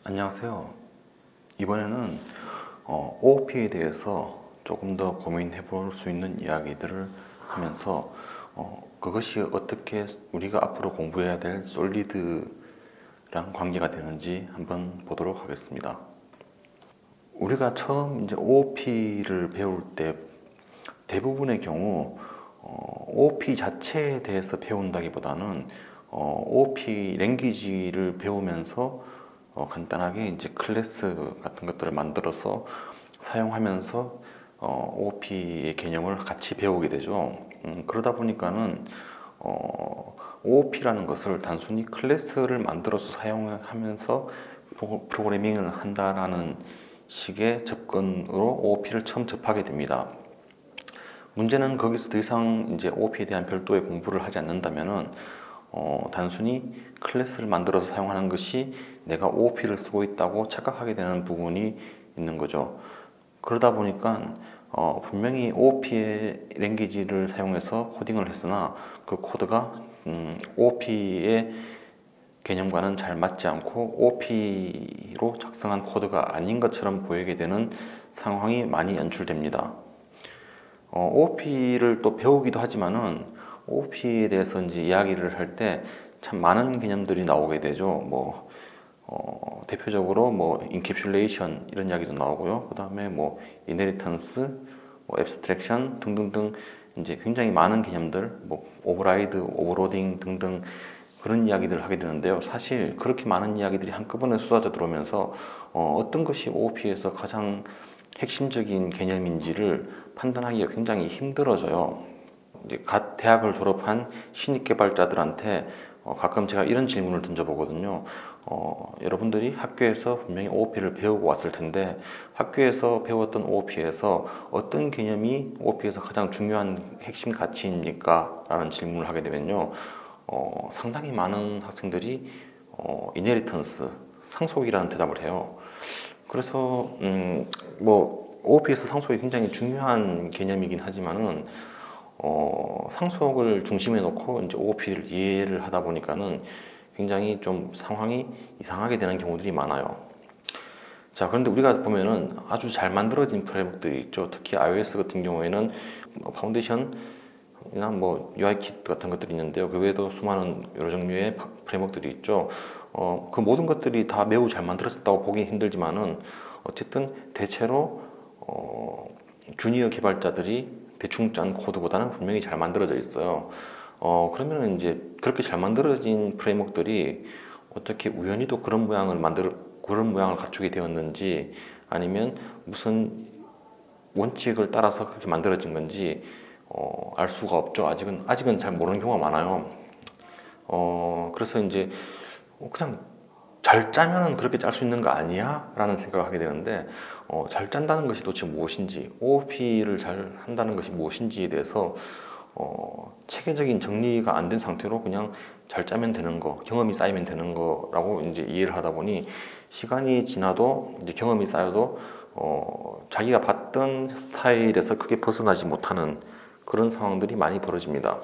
안녕하세요. 이번에는 OOP에 대해서 조금 더 고민해 볼 수 있는 이야기들을 하면서 그것이 어떻게 우리가 앞으로 공부해야 될 솔리드랑 관계가 되는지 한번 보도록 하겠습니다. 우리가 처음 이제 OOP를 배울 때 대부분의 경우 OOP 자체에 대해서 배운다기보다는 OOP 랭귀지를 배우면서 간단하게 이제 클래스 같은 것들을 만들어서 사용하면서 OOP의 개념을 같이 배우게 되죠. 그러다 보니까는 OOP라는 것을 단순히 클래스를 만들어서 사용하면서 프로그래밍을 한다라는 식의 접근으로 OOP를 처음 접하게 됩니다. 문제는 거기서 더 이상 이제 OOP에 대한 별도의 공부를 하지 않는다면은 단순히 클래스를 만들어서 사용하는 것이 내가 OOP를 쓰고 있다고 착각하게 되는 부분이 있는 거죠. 그러다 보니까 분명히 OOP의 랭귀지를 사용해서 코딩을 했으나 그 코드가 OOP의 개념과는 잘 맞지 않고 OOP로 작성한 코드가 아닌 것처럼 보이게 되는 상황이 많이 연출됩니다. OOP를 또 배우기도 하지만은 OOP에 대해서 이제 이야기를 할 때 참 많은 개념들이 나오게 되죠. 대표적으로 인캡슐레이션 이런 이야기도 나오고요. 그 다음에 이네리턴스, 앱스트랙션 등등등 이제 굉장히 많은 개념들, 오버라이드, 오버로딩 등등 그런 이야기들을 하게 되는데요. 사실 그렇게 많은 이야기들이 한꺼번에 쏟아져 들어오면서 어떤 것이 OOP에서 가장 핵심적인 개념인지를 판단하기가 굉장히 힘들어져요. 이제 갓 대학을 졸업한 신입 개발자들한테 가끔 제가 이런 질문을 던져보거든요. 여러분들이 학교에서 분명히 OOP를 배우고 왔을 텐데 학교에서 배웠던 OOP에서 어떤 개념이 OOP에서 가장 중요한 핵심 가치입니까? 라는 질문을 하게 되면요. 상당히 많은 학생들이 이네리턴스, 상속이라는 대답을 해요. 그래서 OOP에서 상속이 굉장히 중요한 개념이긴 하지만은 상속을 중심에 놓고 이제 OOP를 이해를 하다 보니까는 굉장히 좀 상황이 이상하게 되는 경우들이 많아요. 자, 그런데 우리가 보면은 아주 잘 만들어진 프레임워크들이 있죠. 특히 iOS 같은 경우에는 파운데이션이나 UI 키트 같은 것들이 있는데요. 그 외에도 수많은 여러 종류의 프레임워크들이 있죠. 그 모든 것들이 다 매우 잘 만들어졌다고 보기 힘들지만은 어쨌든 대체로 주니어 개발자들이 대충 짠 코드보다는 분명히 잘 만들어져 있어요. 그러면 이제 그렇게 잘 만들어진 프레임워크들이 어떻게 우연히도 그런 모양을 갖추게 되었는지 아니면 무슨 원칙을 따라서 그렇게 만들어진 건지 알 수가 없죠. 아직은 잘 모르는 경우가 많아요. 그래서 이제 그냥 잘 짜면은 그렇게 짤 수 있는 거 아니야? 라는 생각을 하게 되는데 잘 짠다는 것이 도대체 무엇인지 OOP를 잘 한다는 것이 무엇인지에 대해서 체계적인 정리가 안 된 상태로 그냥 잘 짜면 되는 거, 경험이 쌓이면 되는 거라고 이제 이해를 하다 보니 시간이 지나도 이제 경험이 쌓여도 자기가 봤던 스타일에서 크게 벗어나지 못하는 그런 상황들이 많이 벌어집니다.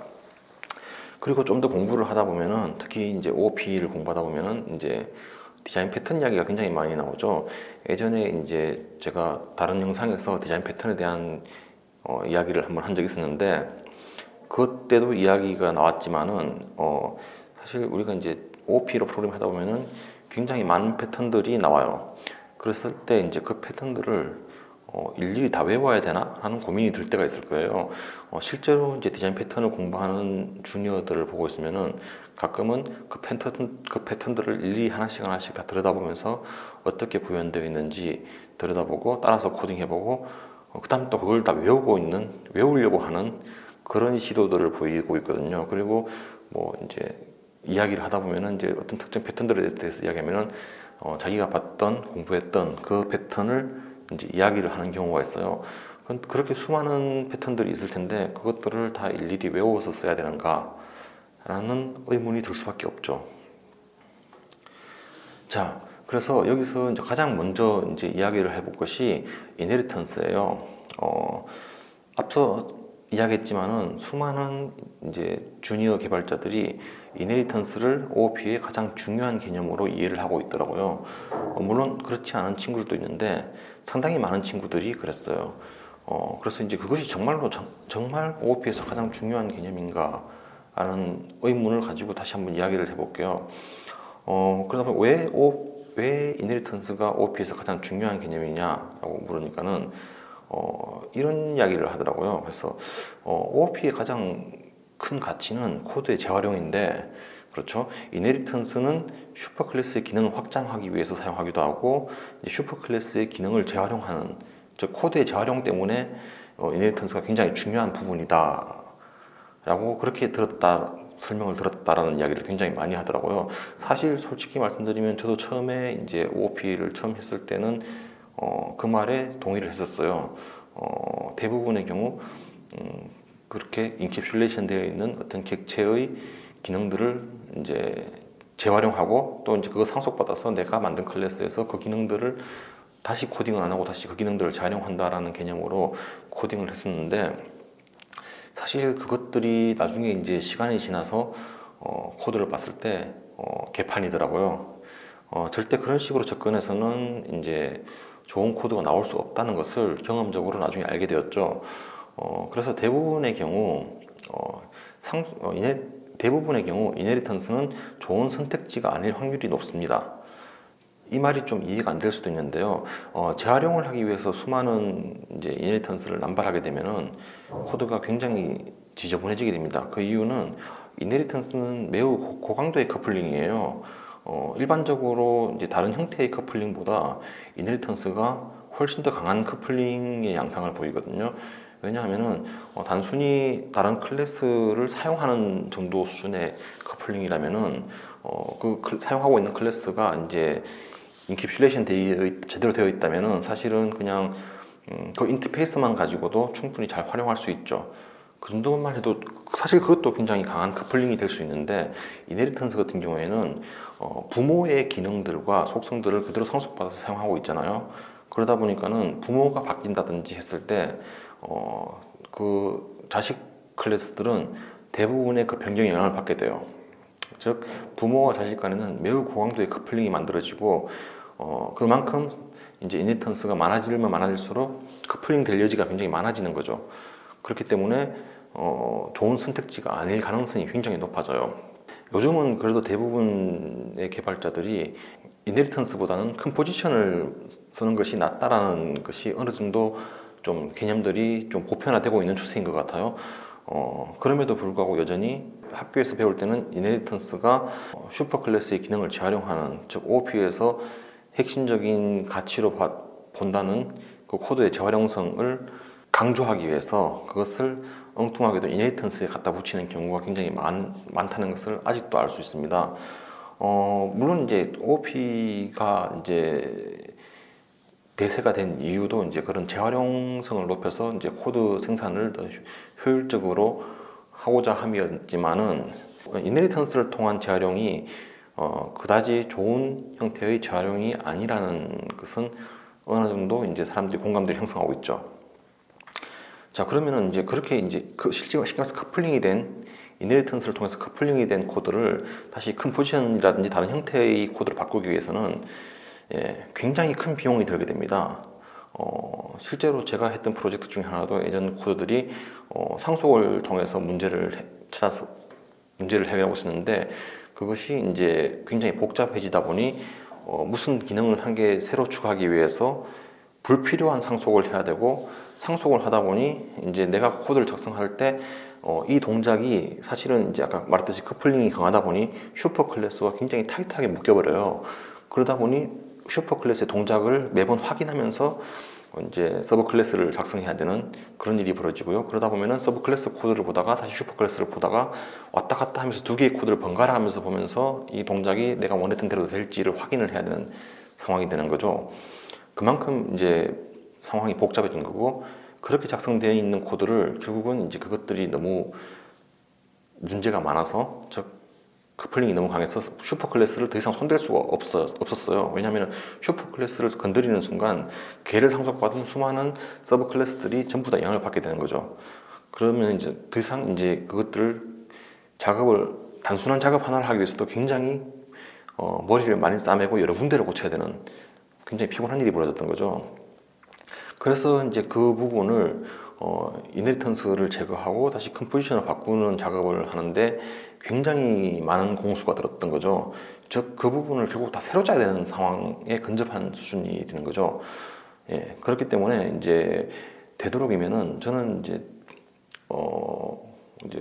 그리고 좀 더 공부를 하다 보면은 특히 이제 OOP를 공부하다 보면은 이제 디자인 패턴 이야기가 굉장히 많이 나오죠. 예전에 이제 제가 다른 영상에서 디자인 패턴에 대한 이야기를 한번 한 적이 있었는데 그때도 이야기가 나왔지만은 사실 우리가 이제 OOP로 프로그램 하다 보면은 굉장히 많은 패턴들이 나와요. 그랬을 때 이제 그 패턴들을 일일이 다 외워야 되나 하는 고민이 들 때가 있을 거예요. 실제로 이제 디자인 패턴을 공부하는 주니어들을 보고 있으면은 가끔은 그 패턴들을 일일이 하나씩 다 들여다보면서 어떻게 구현되어 있는지 들여다보고 따라서 코딩해보고 그다음 또 그걸 다 외우려고 하는 그런 시도들을 보이고 있거든요. 그리고 이제 이야기를 하다 보면은 이제 어떤 특정 패턴들에 대해서 이야기하면은 자기가 봤던 공부했던 그 패턴을 이제 이야기를 하는 경우가 있어요. 그렇게 수많은 패턴들이 있을 텐데 그것들을 다 일일이 외워서 써야 되는가? 라는 의문이 들 수밖에 없죠. 자, 그래서 여기서 이제 가장 먼저 이제 이야기를 해볼 것이 이네리턴스예요. 앞서 이야기했지만은 수많은 이제 주니어 개발자들이 이네리턴스를 OOP의 가장 중요한 개념으로 이해를 하고 있더라고요. 물론 그렇지 않은 친구들도 있는데 상당히 많은 친구들이 그랬어요. 그래서 이제 그것이 정말로 정말 OOP에서 가장 중요한 개념인가 하는 의문을 가지고 다시 한번 이야기를 해볼게요. 그러다 보면 왜 이네리턴스가 OOP에서 가장 중요한 개념이냐라고 물으니까는 이런 이야기를 하더라고요. 그래서 OOP의 가장 큰 가치는 코드의 재활용인데, 그렇죠? 이네리턴스는 슈퍼클래스의 기능을 확장하기 위해서 사용하기도 하고, 슈퍼클래스의 기능을 재활용하는, 즉 코드의 재활용 때문에 이네리턴스가 굉장히 중요한 부분이다 라고 그렇게 설명을 들었다라는 이야기를 굉장히 많이 하더라고요. 사실 솔직히 말씀드리면 저도 처음에 이제 OOP를 처음 했을 때는 그 말에 동의를 했었어요. 대부분의 경우 그렇게 인캡슐레이션 되어 있는 어떤 객체의 기능들을 이제 재활용하고 또 이제 그거 상속받아서 내가 만든 클래스에서 그 기능들을 다시 코딩을 안 하고 다시 그 기능들을 재활용한다라는 개념으로 코딩을 했었는데, 사실 그것들이 나중에 이제 시간이 지나서 코드를 봤을 때 개판이더라고요. 절대 그런 식으로 접근해서는 이제 좋은 코드가 나올 수 없다는 것을 경험적으로 나중에 알게 되었죠. 그래서 대부분의 경우 이네리턴스는 좋은 선택지가 아닐 확률이 높습니다. 이 말이 좀 이해가 안 될 수도 있는데요. 재활용을 하기 위해서 수많은 이제 이네리턴스를 남발하게 되면은 코드가 굉장히 지저분해지게 됩니다. 그 이유는 이네리턴스는 매우 고강도의 커플링이에요. 일반적으로 이제 다른 형태의 커플링보다 이네리턴스가 훨씬 더 강한 커플링의 양상을 보이거든요. 왜냐하면은 단순히 다른 클래스를 사용하는 정도 수준의 커플링이라면은 사용하고 있는 클래스가 이제 인캡슐레이션 제대로 되어 있다면은 사실은 그냥 그 인터페이스만 가지고도 충분히 잘 활용할 수 있죠. 그 정도만 해도 사실 그것도 굉장히 강한 커플링이 될 수 있는데, 이네리턴스 같은 경우에는 부모의 기능들과 속성들을 그대로 상속받아서 사용하고 있잖아요. 그러다 보니까는 부모가 바뀐다든지 했을 때 그 자식 클래스들은 대부분의 그 변경에 영향을 받게 돼요. 즉 부모와 자식 간에는 매우 고강도의 커플링이 만들어지고 그만큼 이제 이네리턴스가 많아지면 많아질수록 커플링 될 여지가 굉장히 많아지는 거죠. 그렇기 때문에 좋은 선택지가 아닐 가능성이 굉장히 높아져요. 요즘은 그래도 대부분의 개발자들이 이네리턴스보다는 큰 포지션을 쓰는 것이 낫다라는 것이 어느 정도 좀 개념들이 좀 보편화되고 있는 추세인 것 같아요. 그럼에도 불구하고 여전히 학교에서 배울 때는 이네리턴스가 슈퍼클래스의 기능을 재활용하는, 즉 OOP에서 핵심적인 가치로 본다는 그 코드의 재활용성을 강조하기 위해서 그것을 엉뚱하게도 이네리턴스에 갖다 붙이는 경우가 굉장히 많다는 것을 아직도 알 수 있습니다. 물론 이제 OOP가 이제 대세가 된 이유도 이제 그런 재활용성을 높여서 이제 코드 생산을 더 효율적으로 하고자 함이었지만은, 이네리턴스를 통한 재활용이 그다지 좋은 형태의 재활용이 아니라는 것은 어느 정도 이제 사람들이 공감대를 형성하고 있죠. 자, 그러면은 이제 그렇게 이제 실제로 쉽게 말해서 커플링이 된 이네리턴스를 통해서 커플링이 된 코드를 다시 큰 포지션이라든지 다른 형태의 코드로 바꾸기 위해서는 굉장히 큰 비용이 들게 됩니다. 실제로 제가 했던 프로젝트 중에 하나도 예전 코드들이 상속을 통해서 문제를 해결하고 있었는데, 그것이 이제 굉장히 복잡해지다 보니 무슨 기능을 한 개 새로 추가하기 위해서 불필요한 상속을 해야 되고, 상속을 하다 보니 이제 내가 코드를 작성할 때 이 동작이 사실은 이제 아까 말했듯이 커플링이 강하다 보니 슈퍼 클래스와 굉장히 타이트하게 묶여버려요. 그러다 보니 슈퍼 클래스의 동작을 매번 확인하면서 이제 서브 클래스를 작성해야 되는 그런 일이 벌어지고요. 그러다 보면은 서브 클래스 코드를 보다가 다시 슈퍼 클래스를 보다가 왔다 갔다 하면서 두 개의 코드를 번갈아 하면서 보면서 이 동작이 내가 원했던 대로 될지를 확인을 해야 되는 상황이 되는 거죠. 그만큼 이제 상황이 복잡해진 거고, 그렇게 작성되어 있는 코드를 결국은 이제 그것들이 너무 문제가 많아서, 즉 커플링이 너무 강해서 슈퍼 클래스를 더 이상 손댈 수가 없었어요. 왜냐하면 슈퍼 클래스를 건드리는 순간 걔를 상속받은 수많은 서브 클래스들이 전부 다 영향을 받게 되는 거죠. 그러면 이제 더 이상 이제 그것들을 단순한 작업 하나를 하기 위해서도 굉장히 머리를 많이 싸매고 여러 군데를 고쳐야 되는 굉장히 피곤한 일이 벌어졌던 거죠. 그래서 이제 그 부분을 이너리턴스를 제거하고 다시 컴포지션을 바꾸는 작업을 하는데 굉장히 많은 공수가 들었던 거죠. 즉 그 부분을 결국 다 새로 짜야 되는 상황에 근접한 수준이 되는 거죠. 예, 그렇기 때문에 이제 되도록이면은 저는 이제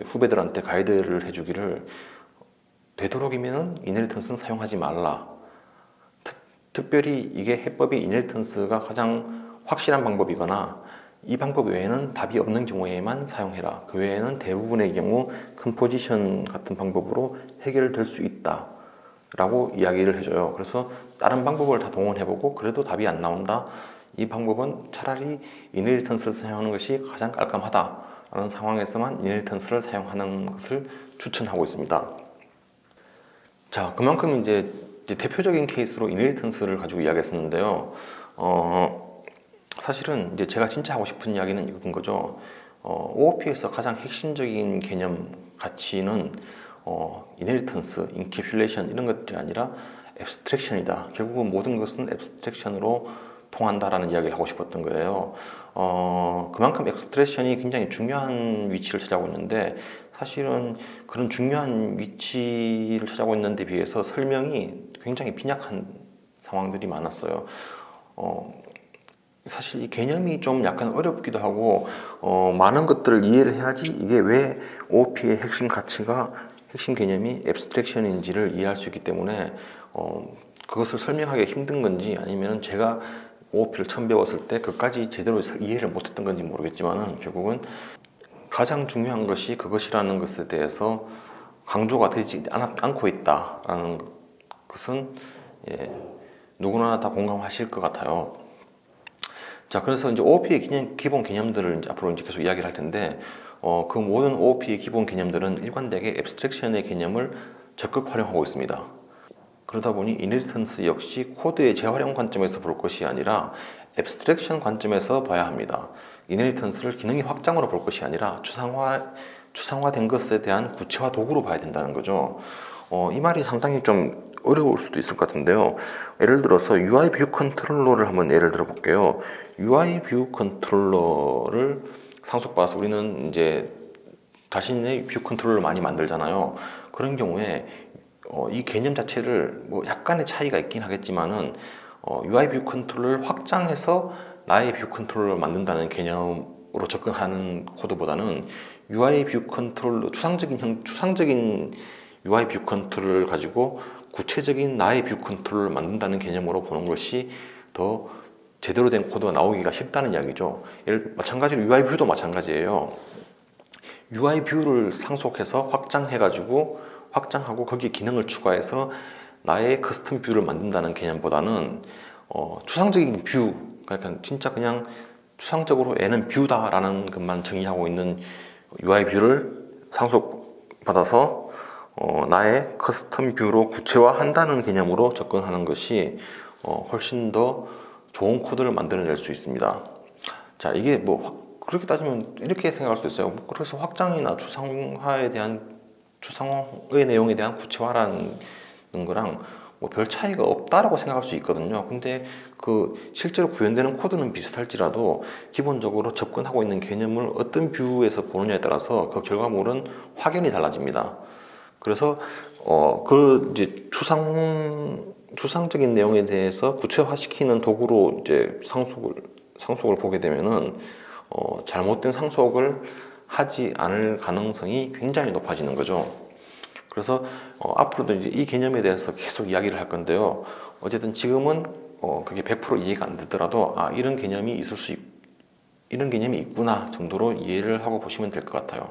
후배들한테 가이드를 해주기를 되도록이면은 이너리턴스는 사용하지 말라. 특별히 이게 해법이 이너리턴스가 가장 확실한 방법이거나 이 방법 외에는 답이 없는 경우에만 사용해라. 그 외에는 대부분의 경우 컴포지션 같은 방법으로 해결될 수 있다 라고 이야기를 해줘요. 그래서 다른 방법을 다 동원해보고 그래도 답이 안 나온다. 이 방법은 차라리 이너리턴스를 사용하는 것이 가장 깔끔하다 라는 상황에서만 이너리턴스를 사용하는 것을 추천하고 있습니다. 자, 그만큼 이제 대표적인 케이스로 이너리턴스를 가지고 이야기했었는데요. 사실은 이제 제가 진짜 하고 싶은 이야기는 이건 거죠. OOP에서 가장 핵심적인 개념 가치는 이너리턴스, 인캡슐레이션 이런 것들이 아니라 앱스트랙션이다. 결국은 모든 것은 앱스트랙션으로 통한다라는 이야기를 하고 싶었던 거예요. 그만큼 앱스트랙션이 굉장히 중요한 위치를 차지하고 있는데 사실은 그런 중요한 위치를 차지하고 있는 데 비해서 설명이 굉장히 빈약한 상황들이 많았어요. 사실 이 개념이 좀 약간 어렵기도 하고 많은 것들을 이해를 해야지 이게 왜 OOP의 핵심 가치가 핵심 개념이 앱스트랙션인지를 이해할 수 있기 때문에 그것을 설명하기 힘든 건지 아니면 제가 OOP를 처음 배웠을 때 그까지 제대로 이해를 못했던 건지 모르겠지만 결국은 가장 중요한 것이 그것이라는 것에 대해서 강조가 되지 않고 있다라는 것은 누구나 다 공감하실 것 같아요. 자, 그래서 이제 OOP의 기본 개념들을 이제 앞으로 이제 계속 이야기를 할 텐데, 그 모든 OOP의 기본 개념들은 일관되게 앱스트랙션의 개념을 적극 활용하고 있습니다. 그러다 보니 이너리턴스 역시 코드의 재활용 관점에서 볼 것이 아니라 앱스트랙션 관점에서 봐야 합니다. 이너리턴스를 기능의 확장으로 볼 것이 아니라 추상화된 것에 대한 구체화 도구로 봐야 된다는 거죠. 이 말이 상당히 좀 어려울 수도 있을 것 같은데요. 예를 들어서 UI 뷰 컨트롤러를 한번 예를 들어 볼게요. UI 뷰 컨트롤러를 상속받아서 우리는 이제 자신의 뷰 컨트롤러를 많이 만들잖아요. 그런 경우에 이 개념 자체를 뭐 약간의 차이가 있긴 하겠지만은 UI 뷰 컨트롤러를 확장해서 나의 뷰 컨트롤러를 만든다는 개념으로 접근하는 코드보다는 UI 뷰 컨트롤러 추상적인 UI 뷰 컨트롤러를 가지고 구체적인 나의 뷰 컨트롤러를 만든다는 개념으로 보는 것이 더 제대로 된 코드가 나오기가 쉽다는 이야기죠. 마찬가지로 UI 뷰도 마찬가지예요. UI 뷰를 상속해서 확장하고 거기에 기능을 추가해서 나의 커스텀 뷰를 만든다는 개념보다는 추상적인 뷰, 그러니까 진짜 그냥 추상적으로 얘는 뷰다라는 것만 정의하고 있는 UI 뷰를 상속받아서 나의 커스텀 뷰로 구체화한다는 개념으로 접근하는 것이 훨씬 더 좋은 코드를 만들어낼 수 있습니다. 자, 이게 뭐 그렇게 따지면 이렇게 생각할 수도 있어요. 그래서 확장이나 추상화의 내용에 대한 구체화라는 거랑 뭐 별 차이가 없다라고 생각할 수 있거든요. 근데 그 실제로 구현되는 코드는 비슷할지라도 기본적으로 접근하고 있는 개념을 어떤 뷰에서 보느냐에 따라서 그 결과물은 확연히 달라집니다. 그래서 그 이제 추상적인 내용에 대해서 구체화시키는 도구로 이제 상속을 보게 되면은 잘못된 상속을 하지 않을 가능성이 굉장히 높아지는 거죠. 그래서 앞으로도 이제 이 개념에 대해서 계속 이야기를 할 건데요. 어쨌든 지금은 그게 100% 이해가 안 되더라도 이런 개념이 있구나 정도로 이해를 하고 보시면 될 것 같아요.